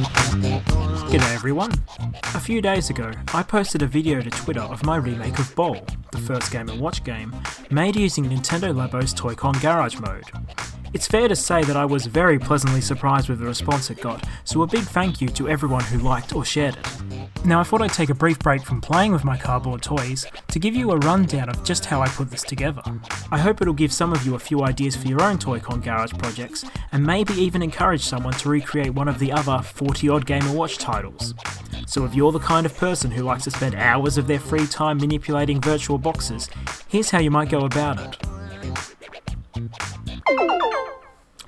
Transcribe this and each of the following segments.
G'day everyone. A few days ago, I posted a video to Twitter of my remake of Bowl, the first Game & Watch game, made using Nintendo Labo's Toy-Con Garage mode. It's fair to say that I was very pleasantly surprised with the response it got, so a big thank you to everyone who liked or shared it. Now I thought I'd take a brief break from playing with my cardboard toys to give you a rundown of just how I put this together. I hope it'll give some of you a few ideas for your own Toy-Con Garage projects, and maybe even encourage someone to recreate one of the other 40 odd Game & Watch titles. So if you're the kind of person who likes to spend hours of their free time manipulating virtual boxes, here's how you might go about it.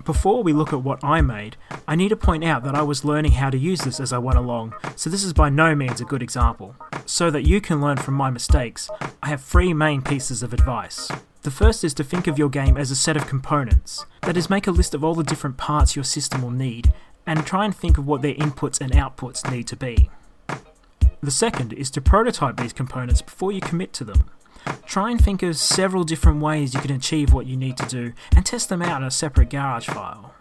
Before we look at what I made, I need to point out that I was learning how to use this as I went along, so this is by no means a good example. So that you can learn from my mistakes, I have 3 main pieces of advice. The first is to think of your game as a set of components. That is, make a list of all the different parts your system will need, and try and think of what their inputs and outputs need to be. The second is to prototype these components before you commit to them. Try and think of several different ways you can achieve what you need to do, and test them out in a separate garage file.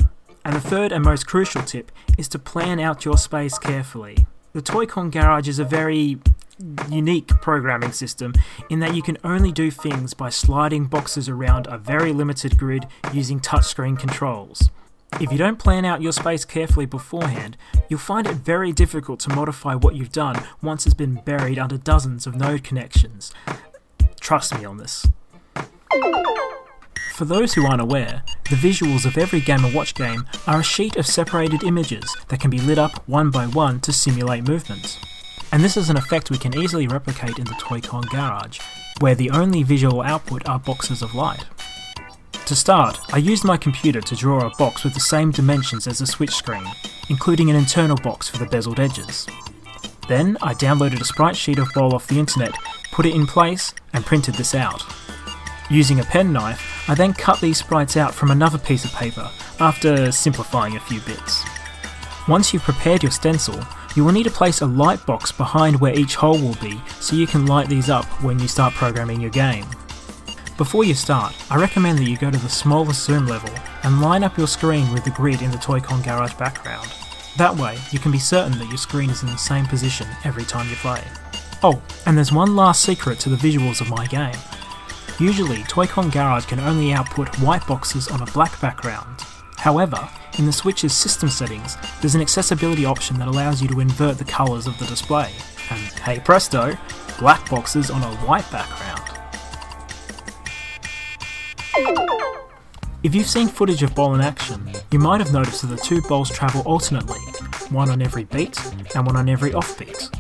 And the third and most crucial tip is to plan out your space carefully. The Toy-Con Garage is a very unique programming system in that you can only do things by sliding boxes around a very limited grid using touchscreen controls. If you don't plan out your space carefully beforehand, you'll find it very difficult to modify what you've done once it's been buried under dozens of node connections. Trust me on this. For those who aren't aware, the visuals of every Game & Watch game are a sheet of separated images that can be lit up one by one to simulate movement. And this is an effect we can easily replicate in the Toy-Con Garage, where the only visual output are boxes of light. To start, I used my computer to draw a box with the same dimensions as the Switch screen, including an internal box for the bezeled edges. Then I downloaded a sprite sheet of Bowl off the internet, put it in place, and printed this out. Using a penknife, I then cut these sprites out from another piece of paper, after simplifying a few bits. Once you've prepared your stencil, you will need to place a light box behind where each hole will be so you can light these up when you start programming your game. Before you start, I recommend that you go to the smallest zoom level and line up your screen with the grid in the Toy-Con Garage background. That way, you can be certain that your screen is in the same position every time you play. Oh, and there's one last secret to the visuals of my game. Usually, Toy-Con Garage can only output white boxes on a black background. However, in the Switch's system settings, there's an accessibility option that allows you to invert the colours of the display. And hey presto, black boxes on a white background. If you've seen footage of Bowl in action, you might have noticed that the 2 bowls travel alternately, one on every beat and one on every offbeat.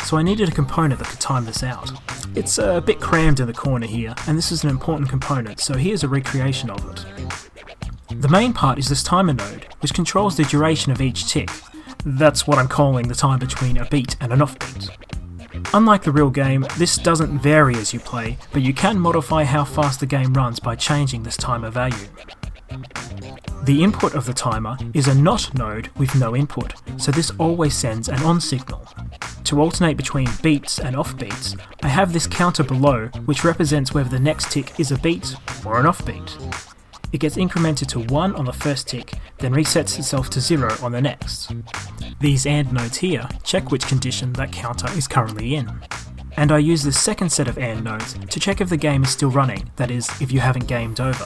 So I needed a component that could time this out. It's a bit crammed in the corner here, and this is an important component, so here's a recreation of it. The main part is this timer node, which controls the duration of each tick. That's what I'm calling the time between a beat and an offbeat. Unlike the real game, this doesn't vary as you play, but you can modify how fast the game runs by changing this timer value. The input of the timer is a NOT node with no input, so this always sends an on signal. To alternate between beats and offbeats, I have this counter below, which represents whether the next tick is a beat or an offbeat. It gets incremented to 1 on the first tick, then resets itself to 0 on the next. These AND nodes here check which condition that counter is currently in. And I use the second set of AND nodes to check if the game is still running, that is, if you haven't gamed over.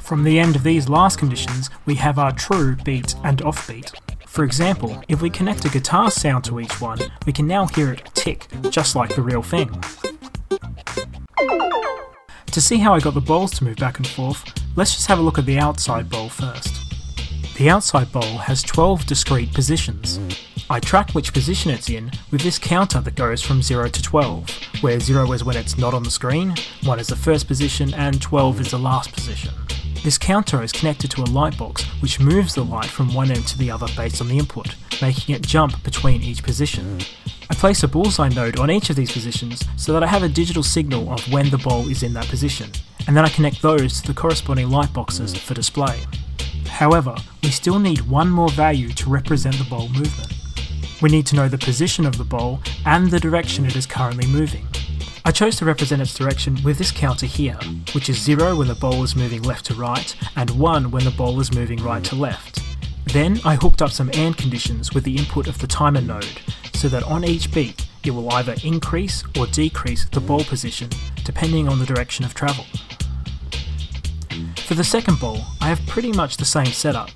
From the end of these last conditions, we have our true beat and offbeat. For example, if we connect a guitar sound to each one, we can now hear it tick, just like the real thing. To see how I got the bowls to move back and forth, let's just have a look at the outside bowl first. The outside bowl has 12 discrete positions. I track which position it's in with this counter that goes from 0 to 12, where 0 is when it's not on the screen, 1 is the first position, and 12 is the last position. This counter is connected to a light box which moves the light from one end to the other based on the input, making it jump between each position. I place a bullseye node on each of these positions so that I have a digital signal of when the bowl is in that position, and then I connect those to the corresponding light boxes for display. However, we still need one more value to represent the bowl movement. We need to know the position of the bowl and the direction it is currently moving. I chose to represent its direction with this counter here, which is 0 when the bowl is moving left to right, and 1 when the bowl is moving right to left. Then I hooked up some AND conditions with the input of the timer node, so that on each beat it will either increase or decrease the ball position depending on the direction of travel. For the second ball, I have pretty much the same setup,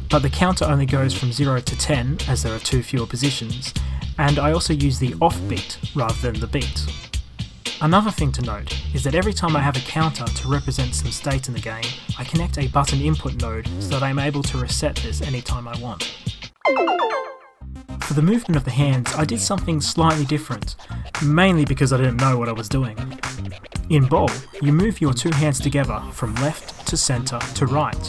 but the counter only goes from 0 to 10 as there are 2 fewer positions, and I also use the off beat rather than the beat. Another thing to note is that every time I have a counter to represent some state in the game, I connect a button input node so that I'm able to reset this anytime I want. For the movement of the hands, I did something slightly different, mainly because I didn't know what I was doing. In bowl, you move your 2 hands together from left to centre to right.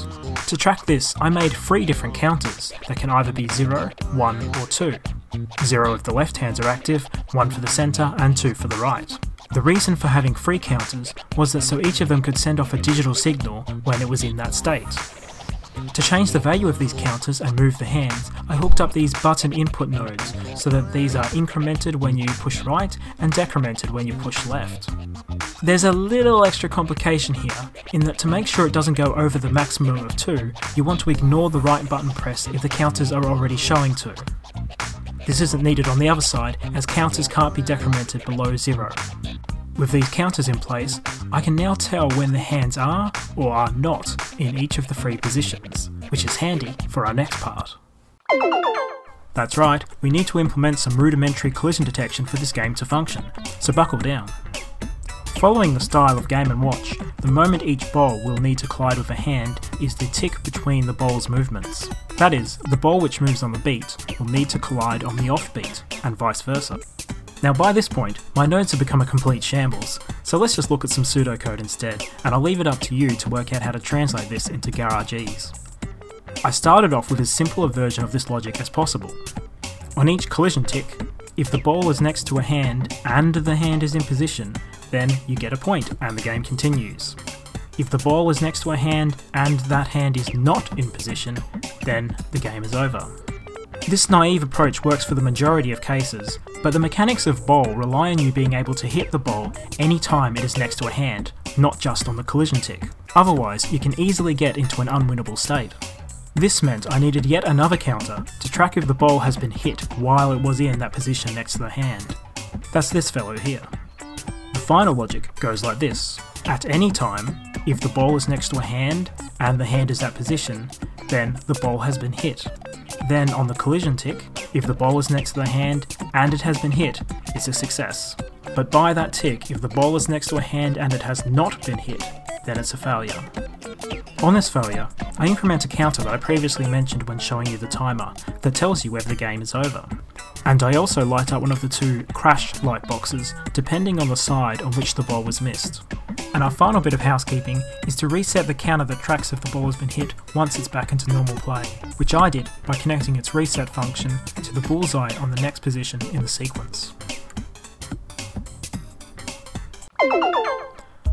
To track this, I made 3 different counters that can either be 0, 1 or 2. 0 if the left hands are active, 1 for the centre and 2 for the right. The reason for having 3 counters was that so each of them could send off a digital signal when it was in that state. To change the value of these counters and move the hands, I hooked up these button input nodes so that these are incremented when you push right and decremented when you push left. There's a little extra complication here, in that to make sure it doesn't go over the maximum of 2, you want to ignore the right button press if the counters are already showing 2. This isn't needed on the other side, as counters can't be decremented below 0. With these counters in place, I can now tell when the hands are or are not in each of the 3 positions, which is handy for our next part. That's right, we need to implement some rudimentary collision detection for this game to function, so buckle down. Following the style of Game & Watch, the moment each ball will need to collide with a hand is the tick between the ball's movements. That is, the ball which moves on the beat will need to collide on the off beat, and vice versa. Now by this point, my nodes have become a complete shambles, so let's just look at some pseudocode instead, and I'll leave it up to you to work out how to translate this into GarageEase. I started off with as simple a version of this logic as possible. On each collision tick, if the ball is next to a hand and the hand is in position, then you get a point and the game continues. If the ball is next to a hand and that hand is not in position, then the game is over. This naive approach works for the majority of cases, but the mechanics of bowl rely on you being able to hit the ball any time it is next to a hand, not just on the collision tick. Otherwise, you can easily get into an unwinnable state. This meant I needed yet another counter to track if the ball has been hit while it was in that position next to the hand. That's this fellow here. The final logic goes like this. At any time, if the ball is next to a hand and the hand is at position, then the ball has been hit. Then on the collision tick, if the ball is next to the hand and it has been hit, it's a success. But by that tick, if the ball is next to a hand and it has not been hit, then it's a failure. On this failure, I increment a counter that I previously mentioned when showing you the timer that tells you whether the game is over. And I also light up one of the 2 crash light boxes depending on the side on which the ball was missed. And our final bit of housekeeping is to reset the counter that tracks if the ball has been hit once it's back into normal play, which I did by connecting its reset function to the bullseye on the next position in the sequence.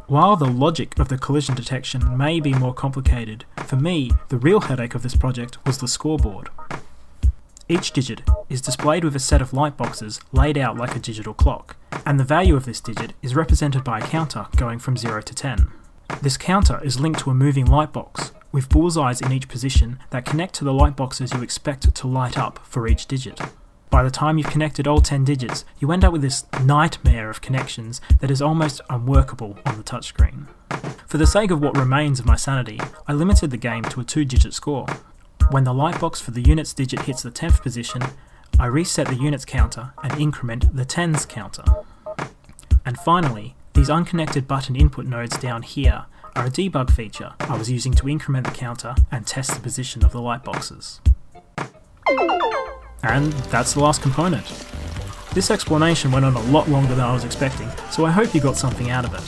While the logic of the collision detection may be more complicated, for me, the real headache of this project was the scoreboard. Each digit is displayed with a set of light boxes laid out like a digital clock, and the value of this digit is represented by a counter going from 0 to 10. This counter is linked to a moving light box, with bullseyes in each position that connect to the light boxes you expect to light up for each digit. By the time you've connected all 10 digits, you end up with this nightmare of connections that is almost unworkable on the touchscreen. For the sake of what remains of my sanity, I limited the game to a 2-digit score. When the light box for the units digit hits the 10th position, I reset the units counter and increment the tens counter. And finally, these unconnected button input nodes down here are a debug feature I was using to increment the counter and test the position of the light boxes. And that's the last component. This explanation went on a lot longer than I was expecting, so I hope you got something out of it.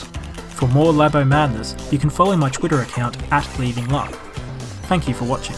For more Labo madness, you can follow my Twitter account @LeavingLab. Thank you for watching.